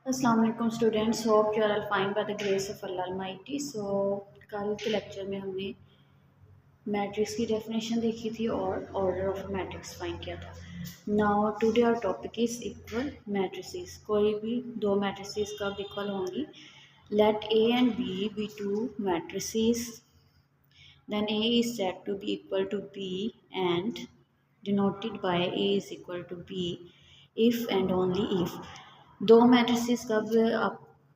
अस्सलाम वालेकुम students, hope you are all fine by the grace of Allah almighty. कल के लेक्चर में हमने मैट्रिक्स की डेफिनेशन देखी थी और ऑर्डर ऑफ मैट्रिक्स फाइंड किया था। Now today our topic is equal matrices. कोई भी दो मैट्रिसेस कब इक्वल होंगी? Let A and B two matrices, then A is said to be equal to B and denoted by A is equal to B if and only if दो matrices कब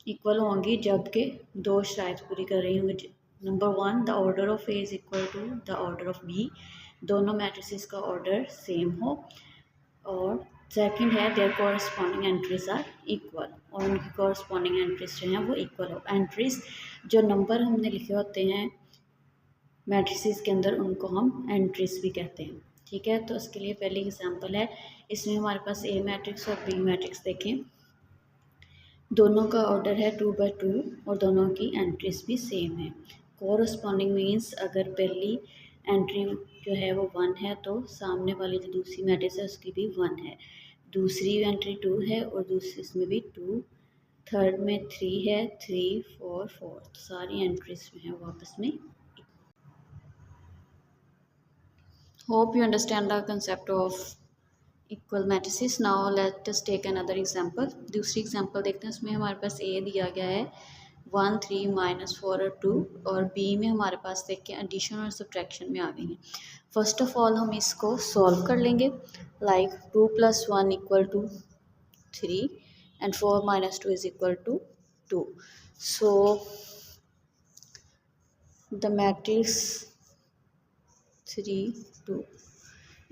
equal होंगी? जबकि दो शराइत पूरी कर रही होंगी। Number one, the order of A is equal to the order of B, दोनों मैट्रिसेस का ऑर्डर सेम हो। और सेकंड है there corresponding entries are equal, और उनकी कॉरस्पॉन्डिंग एंट्रीज जो हैं वो इक्वल हो। एंट्रीज जो नंबर हमने लिखे होते हैं मैट्रिसेस के अंदर, उनको हम एंट्रीज भी कहते हैं। ठीक है, तो इसके लिए पहली एग्जांपल है, इसमें हमारे पास ए मैट्रिक्स और बी मैट्रिक्स देखें। दोनों का ऑर्डर है 2/2 और दोनों की एंट्रीज भी सेम है। कोरस्पॉन्डिंग मीन्स अगर पहली एंट्री जो है वो 1 है तो सामने वाली जो दूसरी मैट्रिक्स है उसकी भी 1 है। दूसरी एंट्री 2 है और दूसरी इसमें भी 2, थर्ड में 3 है, 3, 4, 4, तो सारी एंट्रीज जो हैं वो आपस में। Hope you understand the concept of equal matrices. Now let us take another example. दूसरी एग्जाम्पल देखते हैं। उसमें हमारे पास A दिया गया है 1, 3, -4 और 2, और B में हमारे पास देखें एडिशन और सब्ट्रैक्शन में आ गई हैं। फर्स्ट ऑफ ऑल हम इसको सॉल्व कर लेंगे। Like 2 + 1 = 3 and 4 - 2 = 2. So the matrix 3, 2,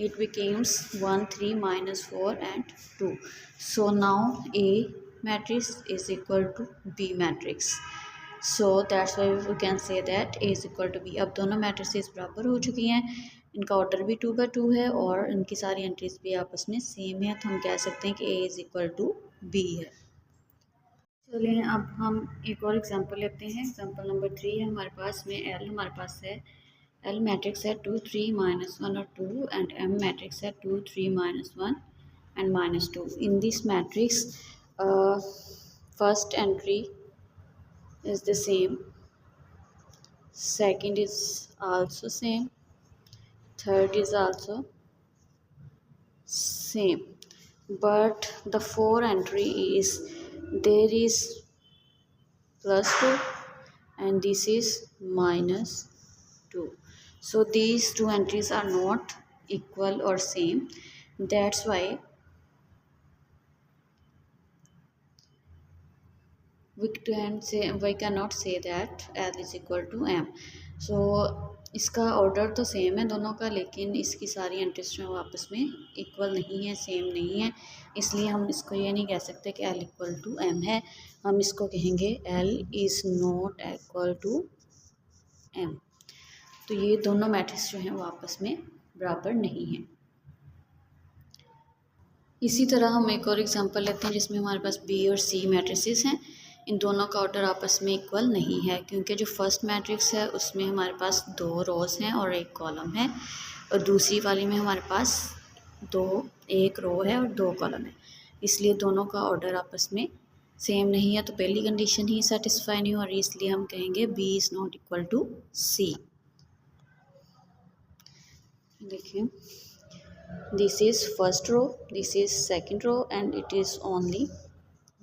it becomes 1, 3, -4 and 2. So now A matrix is equal to B matrix. So that's why we can say that A is equal to B. अब दोनों matrices बराबर हो चुकी हैं, इनका order भी 2/2 है और इनकी सारी एंट्रीज भी आपस में सेम है, तो हम कह सकते हैं कि A is equal to B है। चलिए अब हम एक और एग्जांपल लेते हैं। एग्जांपल नंबर 3 है हमारे पास में। L हमारे पास है, L मैट्रिक्स है 2, 3, -1 और 2, एंड M मैट्रिक्स है 2, 3, -1 and -2. In this matrix, first entry is the same, second is also same, third is also same, but the fourth entry is there is +2 and this is -2. So these two entries are not equal or same. That's why we cannot say that L is equal to M. So इसका order तो same है दोनों का, लेकिन इसकी सारी entries जो आपस में इक्वल नहीं है, सेम नहीं है, इसलिए हम इसको ये नहीं कह सकते कि L = M है। हम इसको कहेंगे L is not equal to M। तो ये दोनों मैट्रिक्स जो हैं वो आपस में बराबर नहीं हैं। इसी तरह हम एक और एग्जांपल लेते हैं जिसमें हमारे पास B और C मैट्रिसेस हैं। इन दोनों का ऑर्डर आपस में इक्वल नहीं है, क्योंकि जो फर्स्ट मैट्रिक्स है उसमें हमारे पास 2 रोज़ हैं और 1 कॉलम है, और दूसरी वाली में हमारे पास 1 रो है और 2 कॉलम है, इसलिए दोनों का ऑर्डर आपस में सेम नहीं है। तो पहली कंडीशन ही सेटिस्फाई नहीं हो रही, इसलिए हम कहेंगे B is not equal to C। देखिए, this is first row, this is second row, and it is only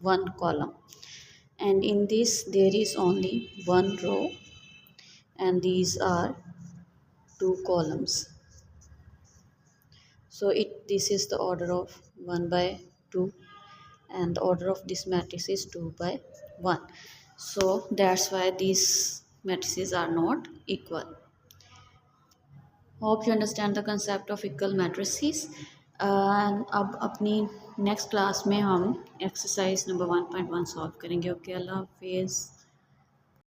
1 column, and in this there is only 1 row and these are 2 columns. So this is the order of 1/2 and the order of this matrix is 2/1. So that's why these matrices are not equal. Hope you understand the concept of equal matrices. अब अपनी next class में हम exercise number 1.1 solve करेंगे। Okay, अल्लाह हाफिज़।